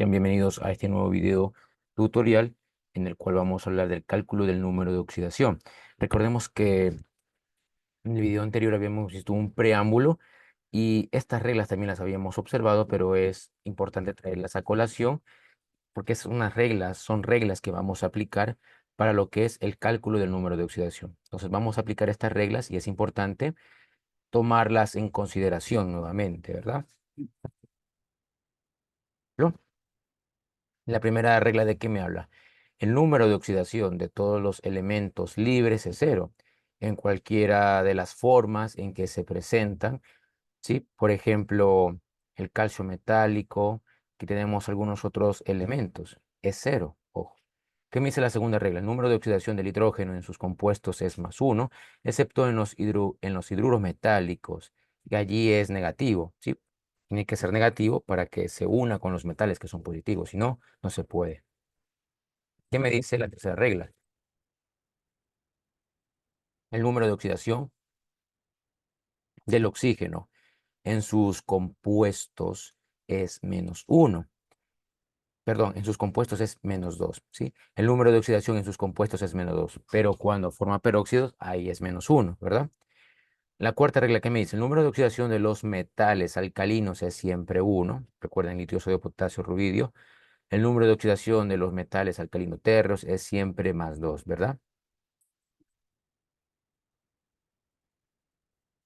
Sean bienvenidos a este nuevo video tutorial en el cual vamos a hablar del cálculo del número de oxidación. Recordemos que en el video anterior habíamos visto un preámbulo y estas reglas también las habíamos observado, pero es importante traerlas a colación porque son reglas que vamos a aplicar para lo que es el cálculo del número de oxidación. Entonces vamos a aplicar estas reglas y es importante tomarlas en consideración nuevamente, ¿verdad? ¿No? La primera regla, ¿de qué me habla? El número de oxidación de todos los elementos libres es cero en cualquiera de las formas en que se presentan, ¿sí? Por ejemplo, el calcio metálico, aquí tenemos algunos otros elementos, es cero, ojo. ¿Qué me dice la segunda regla? El número de oxidación del hidrógeno en sus compuestos es más uno, excepto en los hidruros metálicos, y allí es negativo, ¿sí? Tiene que ser negativo para que se una con los metales que son positivos, si no, no se puede. ¿Qué me dice la tercera regla? El número de oxidación del oxígeno en sus compuestos es menos uno. Perdón, en sus compuestos es menos 2, ¿sí? El número de oxidación en sus compuestos es menos 2, pero cuando forma peróxidos, ahí es menos uno, ¿verdad? La cuarta regla que me dice, el número de oxidación de los metales alcalinos es siempre uno. Recuerden, litio, sodio, potasio, rubidio. El número de oxidación de los metales alcalino térreos es siempre más 2, ¿verdad?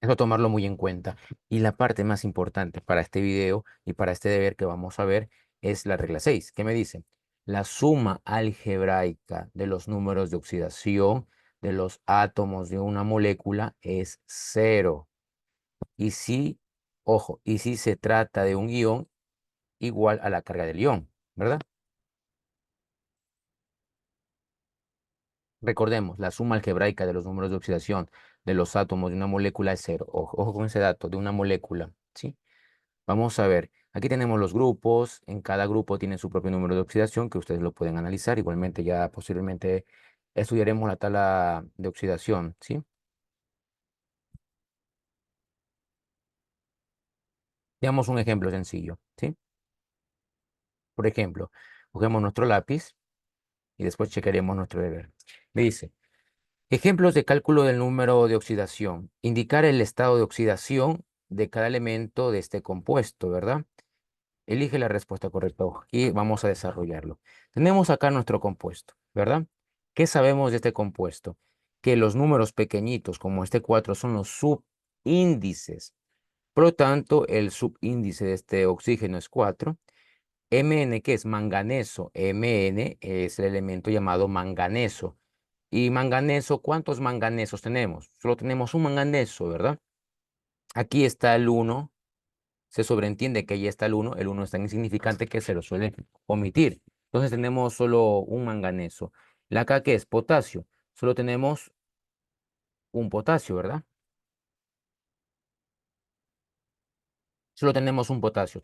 Eso tomarlo muy en cuenta. Y la parte más importante para este video y para este deber que vamos a ver es la regla 6. ¿Qué me dice? La suma algebraica de los números de oxidación de los átomos de una molécula es cero. Y si, ojo, y si se trata de un ion igual a la carga del ion, ¿verdad? Recordemos, la suma algebraica de los números de oxidación de los átomos de una molécula es cero. Ojo, ojo con ese dato, de una molécula, ¿sí? Vamos a ver, aquí tenemos los grupos, en cada grupo tiene su propio número de oxidación que ustedes lo pueden analizar, igualmente ya posiblemente estudiaremos la tabla de oxidación, ¿sí? Veamos un ejemplo sencillo, ¿sí? Por ejemplo, cogemos nuestro lápiz y después checaremos nuestro deber. Me dice, ejemplos de cálculo del número de oxidación, indicar el estado de oxidación de cada elemento de este compuesto, ¿verdad? Elige la respuesta correcta y vamos a desarrollarlo. Tenemos acá nuestro compuesto, ¿verdad? ¿Qué sabemos de este compuesto? Que los números pequeñitos, como este 4, son los subíndices. Por lo tanto, el subíndice de este oxígeno es 4. Mn, que es manganeso. Mn es el elemento llamado manganeso. Y manganeso, ¿cuántos manganesos tenemos? Solo tenemos un manganeso, ¿verdad? Aquí está el 1. Se sobreentiende que ahí está el uno es tan insignificante que se lo suele omitir. Entonces tenemos solo un manganeso. La K, que es potasio, solo tenemos un potasio, ¿verdad? Solo tenemos un potasio,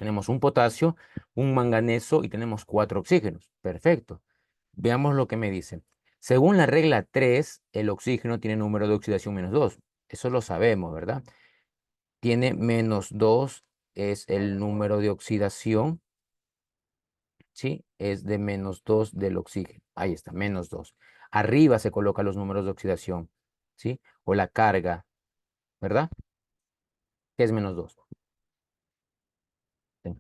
un manganeso y tenemos 4 oxígenos. Perfecto. Veamos lo que me dice. Según la regla 3, el oxígeno tiene número de oxidación menos 2. Eso lo sabemos, ¿verdad? Tiene menos 2 es el número de oxidación. ¿Sí? Es de menos 2 del oxígeno. Ahí está, menos 2. Arriba se colocan los números de oxidación, ¿sí? O la carga, ¿verdad? Que es menos 2. Sí.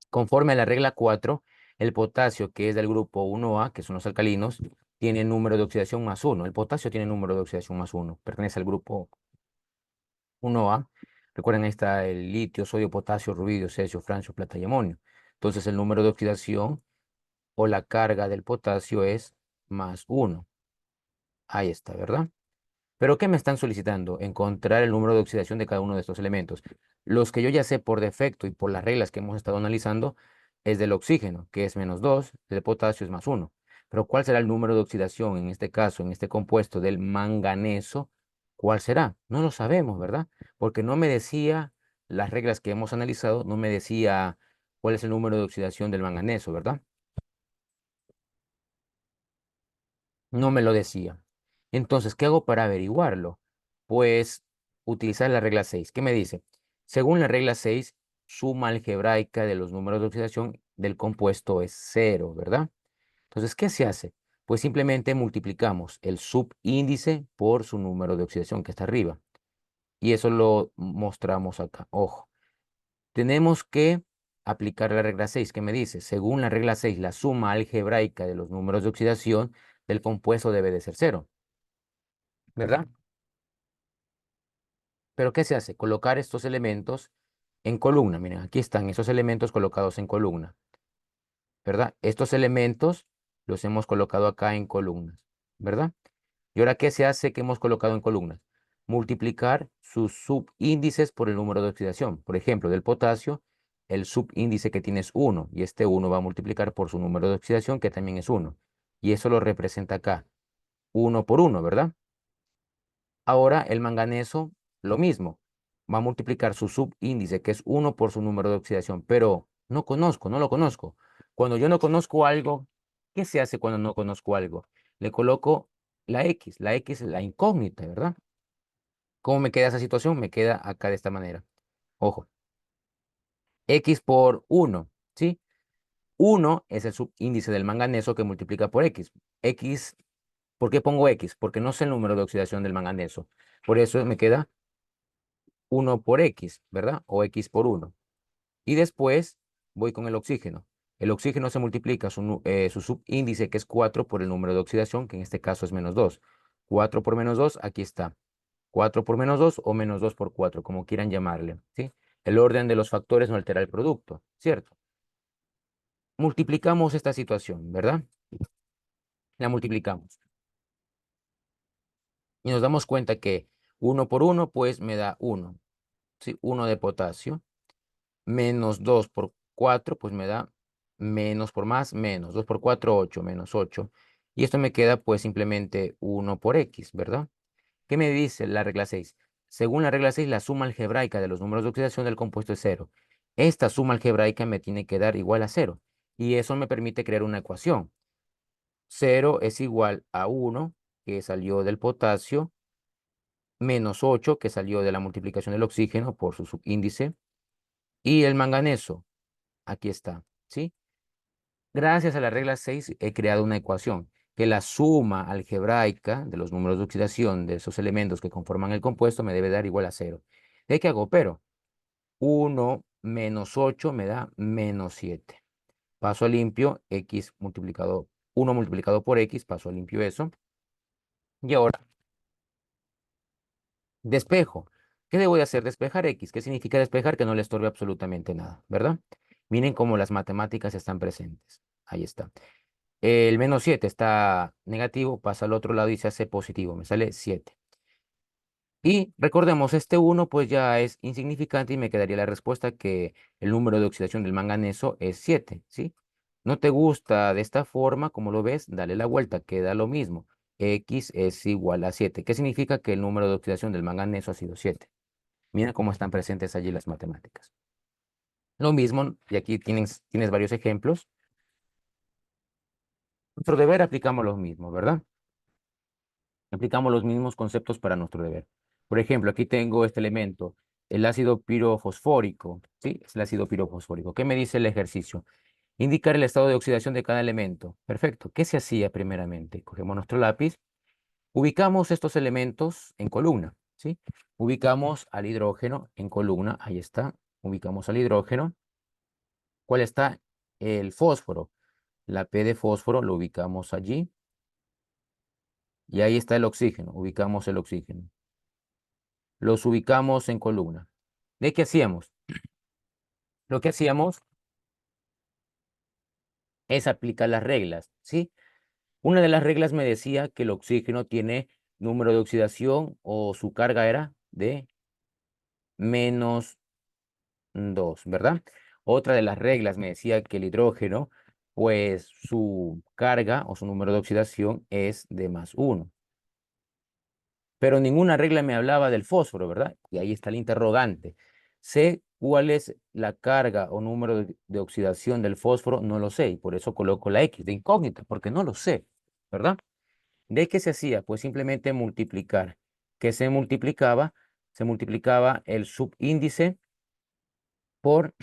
Conforme a la regla 4, el potasio, que es del grupo 1A, que son los alcalinos, tiene número de oxidación más 1. El potasio tiene número de oxidación más 1. Pertenece al grupo 1A. Recuerden, ahí está el litio, sodio, potasio, rubidio, cesio, francio, plata y amonio. Entonces, el número de oxidación o la carga del potasio es más 1. Ahí está, ¿verdad? ¿Pero qué me están solicitando? Encontrar el número de oxidación de cada uno de estos elementos. Los que yo ya sé por defecto y por las reglas que hemos estado analizando es del oxígeno, que es menos 2, del potasio es más 1. Pero ¿cuál será el número de oxidación en este caso, en este compuesto del manganeso? ¿Cuál será? No lo sabemos, ¿verdad? Porque no me decía las reglas que hemos analizado, no me decía cuál es el número de oxidación del manganeso, ¿verdad? No me lo decía. Entonces, ¿qué hago para averiguarlo? Pues utilizar la regla 6. ¿Qué me dice? Según la regla 6, suma algebraica de los números de oxidación del compuesto es 0, ¿verdad? Entonces, ¿qué se hace? Pues simplemente multiplicamos el subíndice por su número de oxidación que está arriba. Y eso lo mostramos acá. Ojo, tenemos que aplicar la regla 6 que me dice, según la regla 6, la suma algebraica de los números de oxidación del compuesto debe de ser 0, ¿verdad? Pero ¿qué se hace? Colocar estos elementos en columna. Miren, aquí están esos elementos colocados en columna, ¿verdad? Estos elementos los hemos colocado acá en columnas, ¿verdad? ¿Y ahora qué se hace que hemos colocado en columnas? Multiplicar sus subíndices por el número de oxidación. Por ejemplo, del potasio, el subíndice que tiene es 1 y este 1 va a multiplicar por su número de oxidación que también es 1. Y eso lo representa acá, 1 por 1, ¿verdad? Ahora el manganeso, lo mismo. Va a multiplicar su subíndice, que es 1 por su número de oxidación, pero no lo conozco. Cuando yo no conozco algo, ¿qué se hace cuando no conozco algo? Le coloco la X es la incógnita, ¿verdad? ¿Cómo me queda esa situación? Me queda acá de esta manera. Ojo, X por 1, ¿sí? 1 es el subíndice del manganeso que multiplica por X. X, ¿por qué pongo X? Porque no sé el número de oxidación del manganeso. Por eso me queda 1 por X, ¿verdad? O X por 1. Y después voy con el oxígeno. El oxígeno se multiplica su subíndice, que es 4, por el número de oxidación, que en este caso es -2. 4 por -2, aquí está. 4 por -2 o -2 por 4, como quieran llamarle, ¿sí? El orden de los factores no altera el producto, ¿cierto? Multiplicamos esta situación, ¿verdad? La multiplicamos. Y nos damos cuenta que 1 por 1, pues me da 1, ¿sí? 1 de potasio. Menos 2 por 4, pues me da menos por más, menos. 2 por 4, 8, menos 8. Y esto me queda pues simplemente 1 por X, ¿verdad? ¿Qué me dice la regla 6? Según la regla 6, la suma algebraica de los números de oxidación del compuesto es 0. Esta suma algebraica me tiene que dar igual a 0. Y eso me permite crear una ecuación. 0 es igual a 1, que salió del potasio, menos 8, que salió de la multiplicación del oxígeno por su subíndice, y el manganeso, aquí está, ¿sí? Gracias a la regla 6 he creado una ecuación que la suma algebraica de los números de oxidación de esos elementos que conforman el compuesto me debe dar igual a 0. ¿De qué hago? Pero 1 menos 8 me da -7. Paso a limpio x multiplicado, 1 multiplicado por x, paso a limpio eso. Y ahora despejo. ¿Qué debo de hacer? Despejar x. ¿Qué significa despejar? Que no le estorbe absolutamente nada, ¿verdad? Miren cómo las matemáticas están presentes. Ahí está. El -7 está negativo, pasa al otro lado y se hace positivo. Me sale 7. Y recordemos, este 1 pues ya es insignificante y me quedaría la respuesta que el número de oxidación del manganeso es 7, ¿sí? ¿No te gusta de esta forma, como lo ves? Dale la vuelta, queda lo mismo. X es igual a 7. ¿Qué significa? Que el número de oxidación del manganeso ha sido 7. Mira cómo están presentes allí las matemáticas. Lo mismo, y aquí tienes varios ejemplos. Nuestro deber aplicamos los mismos, ¿verdad? Aplicamos los mismos conceptos para nuestro deber. Por ejemplo, aquí tengo este elemento, el ácido pirofosfórico, ¿sí? Es el ácido pirofosfórico. ¿Qué me dice el ejercicio? Indicar el estado de oxidación de cada elemento. Perfecto. ¿Qué se hacía primeramente? Cogemos nuestro lápiz, ubicamos estos elementos en columna, ¿sí? Ubicamos al hidrógeno en columna, ahí está. Ubicamos al hidrógeno. ¿Cuál está? El fósforo. La P de fósforo lo ubicamos allí. Y ahí está el oxígeno. Ubicamos el oxígeno. Los ubicamos en columna. ¿De qué hacíamos? Lo que hacíamos es aplicar las reglas, ¿sí? Una de las reglas me decía que el oxígeno tiene número de oxidación o su carga era de -2, ¿verdad? Otra de las reglas me decía que el hidrógeno, pues su carga o su número de oxidación es de +1. Pero ninguna regla me hablaba del fósforo, ¿verdad? Y ahí está el interrogante. Sé cuál es la carga o número de oxidación del fósforo, no lo sé, y por eso coloco la X de incógnita, porque no lo sé, ¿verdad? ¿De qué se hacía? Pues simplemente multiplicar. ¿Qué se multiplicaba? Se multiplicaba el subíndice por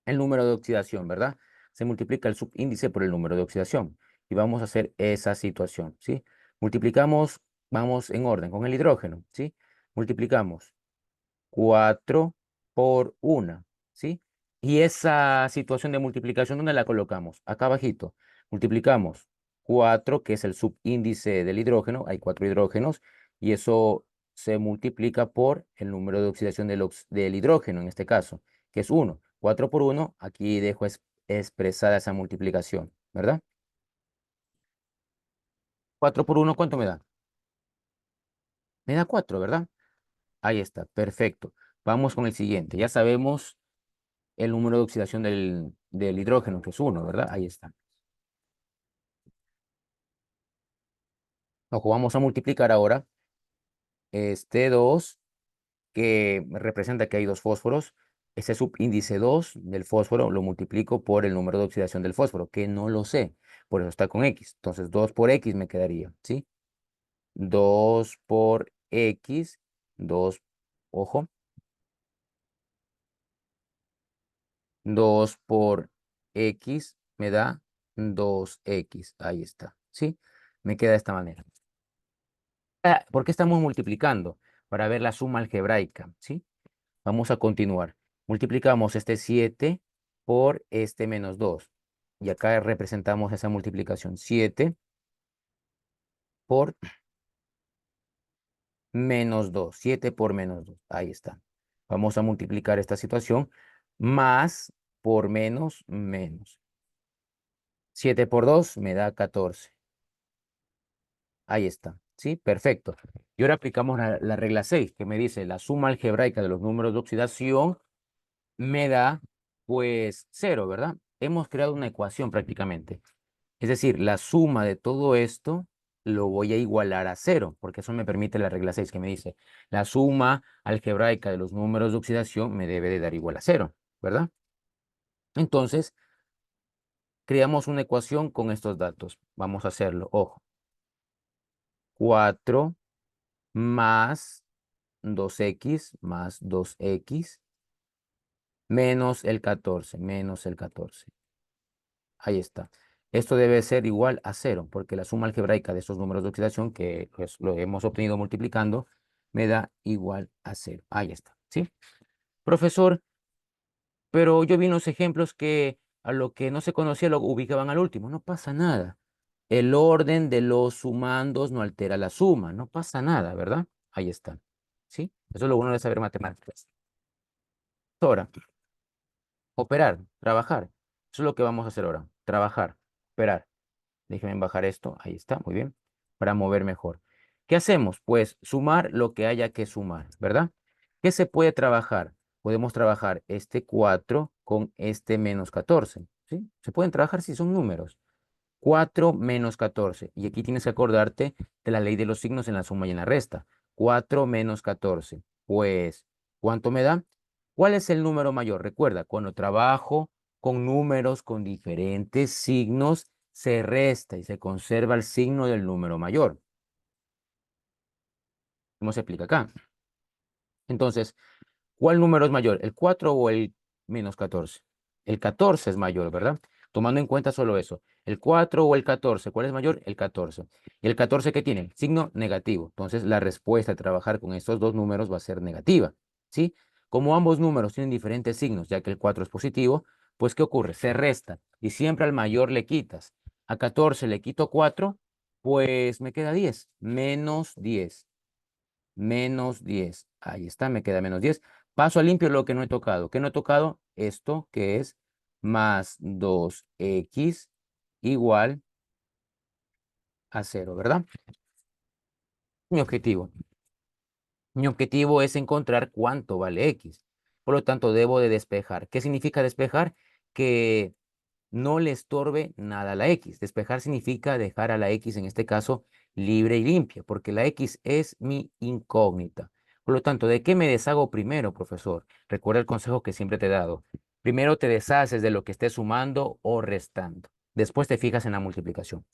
el número de oxidación, ¿verdad? Se multiplica el subíndice por el número de oxidación. Y vamos a hacer esa situación, ¿sí? Multiplicamos, vamos en orden con el hidrógeno, ¿sí? Multiplicamos 4 por 1, ¿sí? Y esa situación de multiplicación, ¿dónde la colocamos? Acá abajito. Multiplicamos 4, que es el subíndice del hidrógeno, hay 4 hidrógenos, y eso se multiplica por el número de oxidación del hidrógeno, en este caso, que es 1. 4 por 1, aquí dejo expresada esa multiplicación, ¿verdad? 4 por 1, ¿cuánto me da? Me da 4, ¿verdad? Ahí está, perfecto. Vamos con el siguiente. Ya sabemos el número de oxidación del hidrógeno, que es 1, ¿verdad? Ahí está. Ojo, vamos a multiplicar ahora este 2, que representa que hay dos fósforos. Ese subíndice 2 del fósforo lo multiplico por el número de oxidación del fósforo, que no lo sé, por eso está con X. Entonces 2 por X me quedaría, ¿sí? 2 por X, 2, ojo, 2 por X me da 2X. Ahí está, ¿sí? Me queda de esta manera. ¿Por qué estamos multiplicando? Para ver la suma algebraica, ¿sí? Vamos a continuar. Multiplicamos este 7 por este menos 2. Y acá representamos esa multiplicación. 7 por menos 2. 7 por menos 2. Ahí está. Vamos a multiplicar esta situación. Más por menos, menos. 7 por 2 me da 14. Ahí está. ¿Sí? Perfecto. Y ahora aplicamos la regla 6, que me dice la suma algebraica de los números de oxidación me da pues 0, ¿verdad? Hemos creado una ecuación prácticamente. Es decir, la suma de todo esto lo voy a igualar a 0, porque eso me permite la regla 6 que me dice la suma algebraica de los números de oxidación me debe de dar igual a 0, ¿verdad? Entonces, creamos una ecuación con estos datos. Vamos a hacerlo. Ojo, 4 más 2x más 2x menos el 14. Ahí está. Esto debe ser igual a 0, porque la suma algebraica de estos números de oxidación, que pues, lo hemos obtenido multiplicando, me da igual a 0. Ahí está, ¿sí? Profesor, pero yo vi unos ejemplos que a lo que no se conocía lo ubicaban al último. No pasa nada. El orden de los sumandos no altera la suma. No pasa nada, ¿verdad? Ahí está, ¿sí? Eso es lo bueno de saber matemáticas. Ahora, operar, trabajar. Eso es lo que vamos a hacer ahora. Trabajar, operar. Déjenme bajar esto. Ahí está, muy bien. Para mover mejor. ¿Qué hacemos? Pues sumar lo que haya que sumar, ¿verdad? ¿Qué se puede trabajar? Podemos trabajar este 4 con este menos 14, ¿sí? Se pueden trabajar si son números. 4 menos 14. Y aquí tienes que acordarte de la ley de los signos en la suma y en la resta. 4 menos 14. Pues, ¿cuánto me da? ¿Cuál es el número mayor? Recuerda, cuando trabajo con números con diferentes signos, se resta y se conserva el signo del número mayor. ¿Cómo se explica acá? Entonces, ¿cuál número es mayor? ¿El 4 o el menos 14? El 14 es mayor, ¿verdad? Tomando en cuenta solo eso. ¿El 4 o el 14? ¿Cuál es mayor? El 14. ¿Y el 14 qué tiene? Signo negativo. Entonces, la respuesta a trabajar con estos dos números va a ser negativa, ¿sí? Como ambos números tienen diferentes signos, ya que el 4 es positivo, pues ¿qué ocurre? Se resta y siempre al mayor le quitas. A 14 le quito 4, pues me queda 10. Menos 10. Menos 10. Ahí está, me queda menos 10. Paso a limpio lo que no he tocado. ¿Qué no he tocado? Esto que es más 2x igual a 0, ¿verdad? Mi objetivo. Mi objetivo es encontrar cuánto vale x. Por lo tanto, debo de despejar. ¿Qué significa despejar? Que no le estorbe nada a la x. Despejar significa dejar a la x, en este caso, libre y limpia, porque la x es mi incógnita. Por lo tanto, ¿de qué me deshago primero, profesor? Recuerda el consejo que siempre te he dado. Primero te deshaces de lo que estés sumando o restando. Después te fijas en la multiplicación.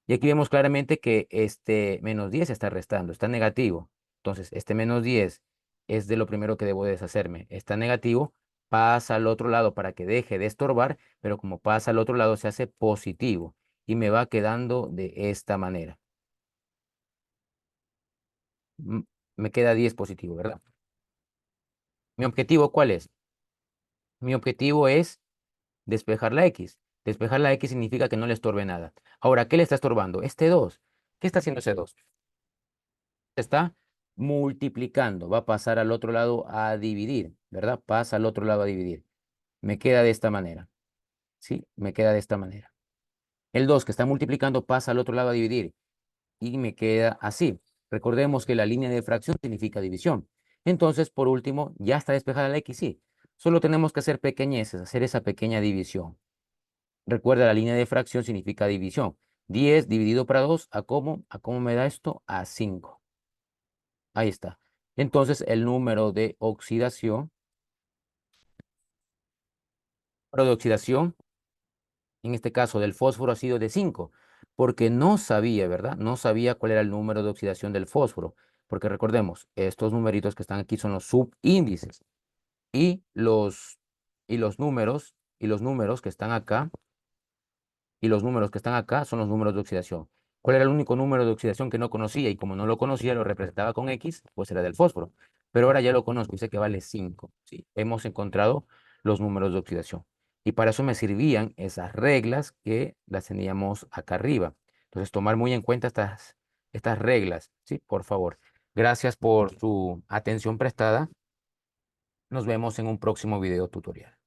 Y aquí vemos claramente que este menos 10 está restando, está negativo. Entonces, este menos 10 es de lo primero que debo deshacerme. Está negativo, pasa al otro lado para que deje de estorbar, pero como pasa al otro lado se hace positivo y me va quedando de esta manera. Mm, Me queda 10 positivo, ¿verdad? ¿Mi objetivo cuál es? Mi objetivo es despejar la X. Despejar la X significa que no le estorbe nada. Ahora, ¿qué le está estorbando? Este 2. ¿Qué está haciendo ese 2? Está multiplicando. Va a pasar al otro lado a dividir, ¿verdad? Pasa al otro lado a dividir. Me queda de esta manera. ¿Sí? Me queda de esta manera. El 2 que está multiplicando pasa al otro lado a dividir y me queda así. Recordemos que la línea de fracción significa división. Entonces, por último, ya está despejada la X, sí. Solo tenemos que hacer pequeñeces, hacer esa pequeña división. Recuerda, la línea de fracción significa división. 10 dividido para 2, ¿a cómo me da esto? A 5. Ahí está. Entonces, el número de oxidación, en este caso del fósforo, ha sido de 5, porque no sabía, ¿verdad? No sabía cuál era el número de oxidación del fósforo, porque recordemos, estos numeritos que están aquí son los subíndices y los números que están acá y los números que están acá son los números de oxidación. ¿Cuál era el único número de oxidación que no conocía? Y como no lo conocía, lo representaba con X, pues era del fósforo. Pero ahora ya lo conozco y sé que vale 5. ¿Sí? Hemos encontrado los números de oxidación. Y para eso me servían esas reglas que las teníamos acá arriba. Entonces, tomar muy en cuenta estas reglas, ¿sí? Por favor. Gracias por su atención prestada. Nos vemos en un próximo video tutorial.